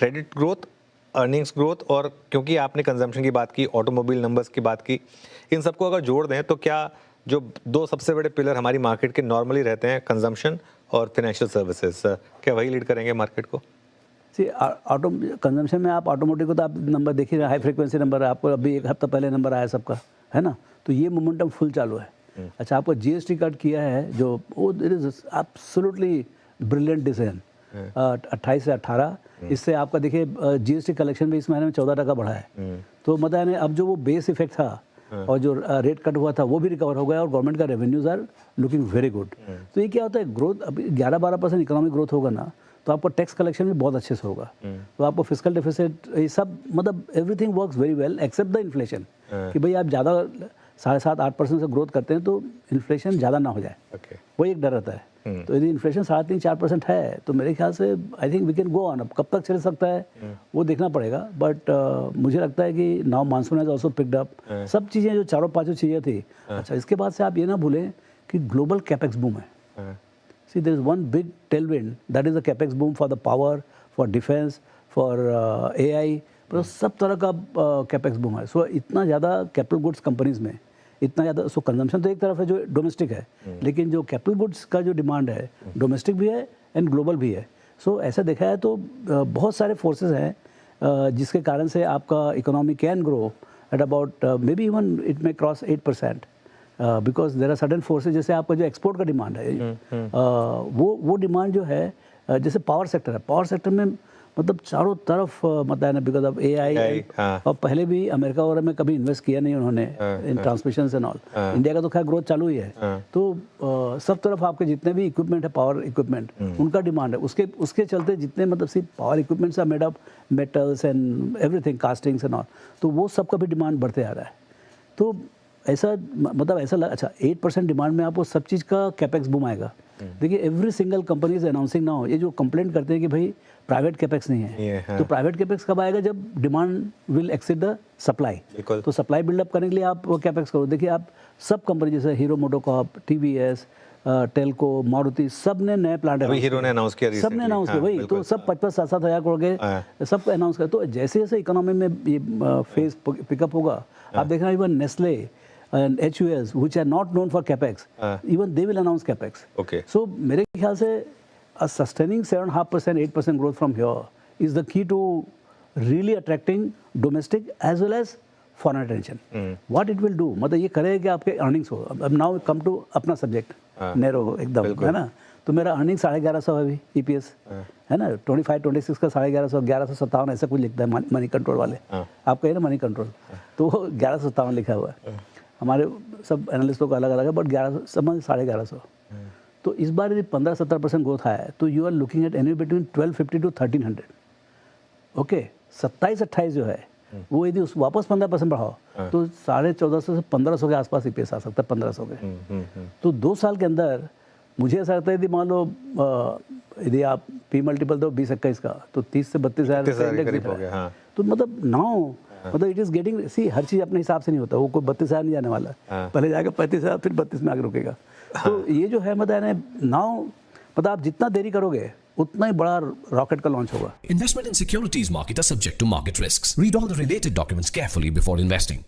Credit growth, earnings growth, और क्योंकि आपने कंजम्पशन की बात की, ऑटोमोबाइल नंबर्स की बात की, इन सबको अगर जोड़ दें तो क्या जो दो सबसे बड़े पिलर हमारी मार्केट के नॉर्मली रहते हैं, कंजम्पशन और फाइनेंशियल सर्विसेज, क्या वही लीड करेंगे मार्केट को? सी ऑटो कंजम्पशन में आप ऑटोमोटिव को तो आप नंबर देखिए, हाई फ्रिक्वेंसी नंबर है, आपको अभी एक हफ्ता पहले नंबर आया सबका, है ना, तो ये मोमेंटम फुल चालू है। अच्छा, आपको जीएसटी कट किया है जो, वो it is absolutely brilliant decision, 28 से 18, इससे आपका देखिए जीएसटी कलेक्शन भी इस महीने में 14% बढ़ा है। तो मतलब अब जो वो बेस इफेक्ट था और जो रेट कट हुआ था वो भी रिकवर हो गया, और गवर्नमेंट का revenues are looking very good. तो ये क्या होता है, ग्रोथ अभी 11-12% इकोनॉमिक ग्रोथ होगा ना, तो आपको टैक्स कलेक्शन भी बहुत अच्छे से होगा, तो आपको फिस्कल डेफिसिट, ये सब मतलब everything works very well except the inflation, कि भाई आप ज़्यादा 7.5-8% से ग्रोथ करते हैं तो इन्फ्लेशन ज़्यादा ना हो जाए, वही एक डर रहता है। तो यदि इन्फ्लेशन 3.5-4% है तो मेरे ख्याल से I think we can go on. अब कब तक चल सकता है वो देखना पड़ेगा, बट मुझे लगता है कि now monsoon has also picked up, सब चीज़ें जो चारों पांचों चीज़ें थी। अच्छा, इसके बाद से आप ये ना भूलें कि ग्लोबल कैपेक्स बूम है। See, there is one big tailwind, that is the capex boom for the power, for defense, for AI, पर सब तरह का कैपेक्स बूम है। सो इतना ज़्यादा कैपिटल गुड्स कंपनीज में, इतना ज़्यादा, सो कंजम्पशन तो एक तरफ है जो डोमेस्टिक है, लेकिन जो कैपिटल गुड्स का जो डिमांड है डोमेस्टिक भी है एंड ग्लोबल भी है। सो ऐसा देखा है तो बहुत सारे फोर्सेस हैं जिसके कारण से आपका economy can grow at about maybe even it may cross 8%, because there are sudden forces. जैसे आपका जो एक्सपोर्ट का डिमांड है, वो डिमांड जो है, जैसे पावर सेक्टर है, पावर सेक्टर में मतलब चारों तरफ मतलब है ना, बिकॉज ऑफ AI, और पहले भी अमेरिका वगैरह में कभी इन्वेस्ट किया नहीं उन्होंने इन ट्रांसमिशन एंड ऑल। इंडिया का तो खैर ग्रोथ चालू ही है, तो सब तरफ आपके जितने भी इक्विपमेंट है, पावर इक्विपमेंट, उनका डिमांड है। उसके चलते जितने मतलब सिर्फ power equipments are made of metals and everything, castings and all, तो वो सब का भी डिमांड बढ़ते आ रहा है। तो ऐसा मतलब अच्छा 8% डिमांड में आपको सब चीज़ का कैपेक्स बूम आएगा। देखिए every single company is announcing now, ये जो कंप्लेंट करते हैं कि भाई प्राइवेट कैपेक्स नहीं है, तो प्राइवेट कैपेक्स कब आएगा, जब demand will exceed the supply. तो सप्लाई बिल्डअप करने के लिए आप कैपेक्स करो। देखिए आप सब कंपनी जैसे hero MotoCorp, TVS, Telco, Maruti, सब ने नए प्लांट, हीरो ने अनाउंस किया, सब ने अनाउंस किया, वही तो सब 55-7 हज़ार करोड़ के सब अनाउंस कर। तो जैसे जैसे इकोनॉमी में ये फेज पिकअप होगा, आप देखना even Nestle and HULs, which are not known for capex, even they will announce capex. Okay. So मेरे ख्याल से a sustaining 7.5%, 8% growth from here is the key to really attracting domestic as well as foreign attention. What it will do, मतलब ये करेगा कि आपके earnings हो। अब now come to अपना subject, narrow एकदम, है ना, तो मेरा earnings 1150 है अभी EPS, है ना, 25-26 का 1150, 1157 ऐसा कुछ लिखता है मनी कंट्रोल वाले, आपका है ना मनी कंट्रोल, तो 1157 लिखा हुआ है। हमारे सब एनालिस्टों का अलग अलग है, बट 1100 समझ 1150। तो इस बार यदि 15-17% ग्रोथ आया है तो you are looking at any between 1250 to 1300। Okay, 27-28 जो है वो यदि उस वापस 15% बढ़ाओ तो 1450 से 1500 के आसपास EPS आ सकता है, 1500 के। तो 2 साल के अंदर मुझे ऐसा लगता है यदि मान लो यदि आप P मल्टीपल तो 20-21 का, तो 30 से 32 हज़ार, तो मतलब नाउ मतलब इट इज गेटिंग, सी हर चीज़ अपने हिसाब से नहीं होता, वो कोई 32,000 नहीं जाने वाला, पहले जाएगा 35,000, फिर 32 में आगे रुकेगा। तो ये जो है मतलब नाउ मतलब आप जितना देरी करोगे उतना ही बड़ा रॉकेट का लॉन्च होगा। Investment in securities market are subject to market risks. Read all the related documents carefully before investing.